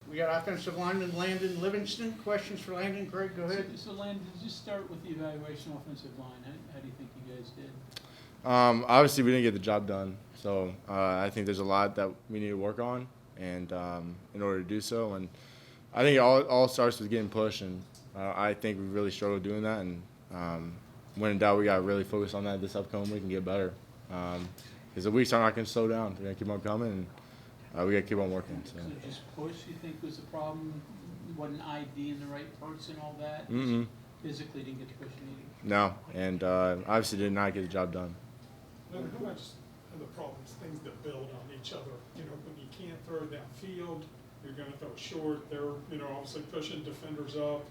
We got offensive lineman Landen Livingston. Questions for Landen? Greg, go ahead. So Landen, just start with the evaluation offensive line. How do you think you guys did? Obviously, we didn't get the job done, so I think there's a lot that we need to work on, and in order to do so, and I think it all starts with getting pushed, and I think we really struggled doing that, and when in doubt, we got to really focus on that this upcoming week and get better, because the weeks are not going to slow down. They're going to keep on coming, and we got to keep on working. So just push, you think, was the problem? Wasn't ID in the right person, all that? Mm-hmm. Physically didn't get the push you needed? No, and obviously did not get the job done. How much of the problems, things that build on each other? You know, when you can't throw downfield, you're going to throw short. They're, obviously pushing defenders up.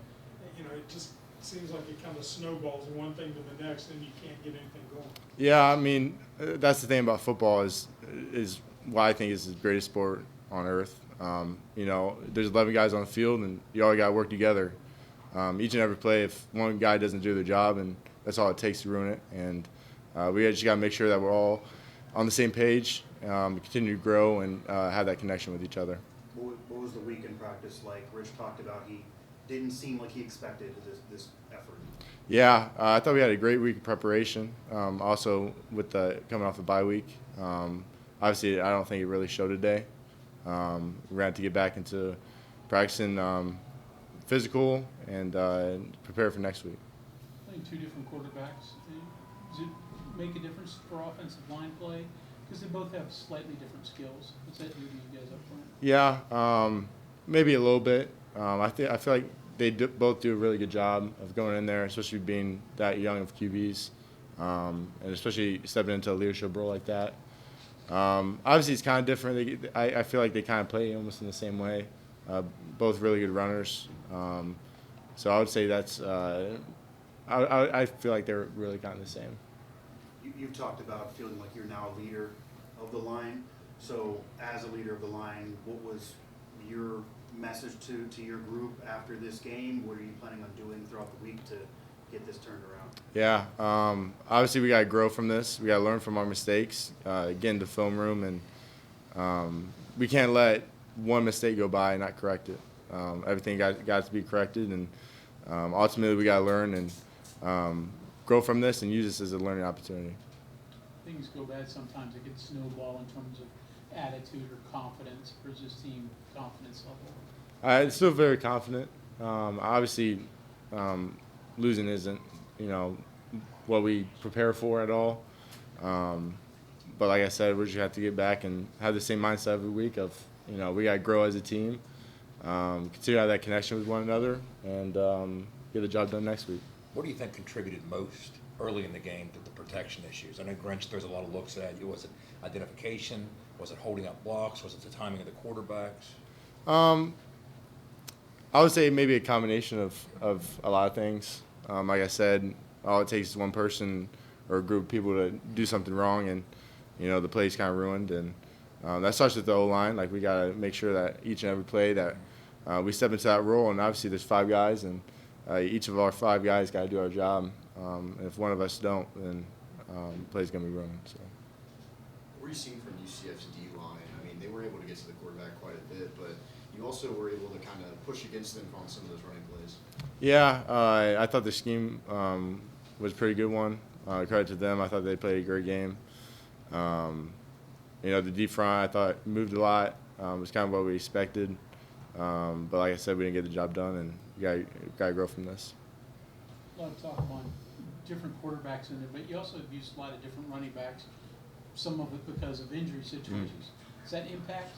It just seems like it kind of snowballs from one thing to the next, and you can't get anything going. Yeah, I mean, that's the thing about football is why I think it's the greatest sport on earth. There's 11 guys on the field, and you all got to work together. Each and every play, if one guy doesn't do their job, and that's all it takes to ruin it. And we just got to make sure that we're all on the same page, continue to grow, and have that connection with each other. What was the week in practice like? Rich talked about he didn't seem like he expected this effort. Yeah, I thought we had a great week of preparation. Also, with coming off the bye week, obviously I don't think it really showed today. We're going to have to get back into practicing physical and prepare for next week. Playing two different quarterbacks, does it make a difference for offensive line play? Because they both have slightly different skills. What's that do to you guys up front? Yeah, maybe a little bit. I feel like they both do a really good job of going in there, especially being that young of QBs, and especially stepping into a leadership role like that. Obviously, it's kind of different. I feel like they kind of play almost in the same way. Both really good runners. So I would say that's I feel like they're really kind of the same. You've talked about feeling like you're now a leader of the line. So as a leader of the line, what was your message to your group after this game? What are you planning on doing throughout the week to get this turned around? Yeah, obviously we got to grow from this. We got to learn from our mistakes, get into the film room, and we can't let one mistake go by and not correct it. Everything got to be corrected, and ultimately we got to learn and grow from this and use this as a learning opportunity. Things go bad sometimes. It gets snowball in terms of attitude or confidence versus team confidence level. I'm still very confident. Obviously, losing isn't, what we prepare for at all. But like I said, we just have to get back and have the same mindset every week of, we got to grow as a team, continue to have that connection with one another, and get the job done next week. What do you think contributed most early in the game to the protection issues? I know Grinch throws a lot of looks at you. Was it identification? Was it holding up blocks? Was it the timing of the quarterbacks? I would say maybe a combination of a lot of things. Like I said, all it takes is one person or a group of people to do something wrong, and the play's kind of ruined. And that starts with the O-line. Like, we got to make sure that each and every play that we step into that role. And obviously, there's 5 guys, and each of our 5 guys got to do our job. And if one of us don't, then the play's going to be ruined. So. What were you seeing from UCF's D-line? I mean, they were able to get to the quarterback quite a bit, but you also were able to kind of push against them on some of those running plays. Yeah, I thought the scheme was a pretty good one. Credit to them. I thought they played a great game. The deep front, I thought, moved a lot. It was kind of what we expected. But like I said, we didn't get the job done, and we got to grow from this. A lot of talk on different quarterbacks in there, but you also have used a lot of different running backs, some of it because of injury situations. Does that impact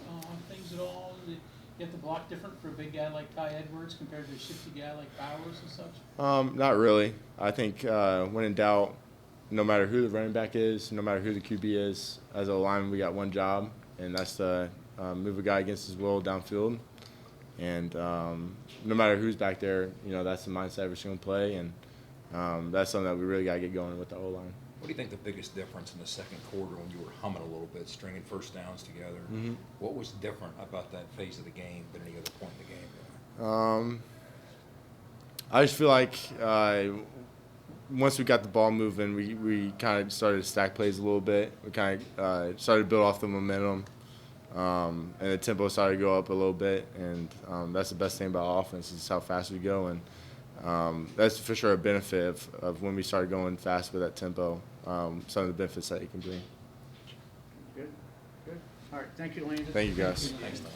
on things at all? You have to block different for a big guy like Ty Edwards compared to a shifty guy like Bowers and such? Not really. I think when in doubt, no matter who the running back is, no matter who the QB is, as a lineman, we got one job, and that's to move a guy against his will downfield. And no matter who's back there, that's the mindset every single play, and that's something that we really got to get going with the O-line. What do you think the biggest difference in the second quarter when you were humming a little bit, stringing first downs together? Mm-hmm. What was different about that phase of the game than any other point in the game? I just feel like once we got the ball moving, we kind of started to stack plays a little bit. We kind of started to build off the momentum. and the tempo started to go up a little bit, and that's the best thing about offense is how fast we go, and that's for sure a benefit of when we started going fast with that tempo, some of the benefits that it can bring. Good, good. All right, thank you, Landon. Thank you, guys. Thanks, Tom.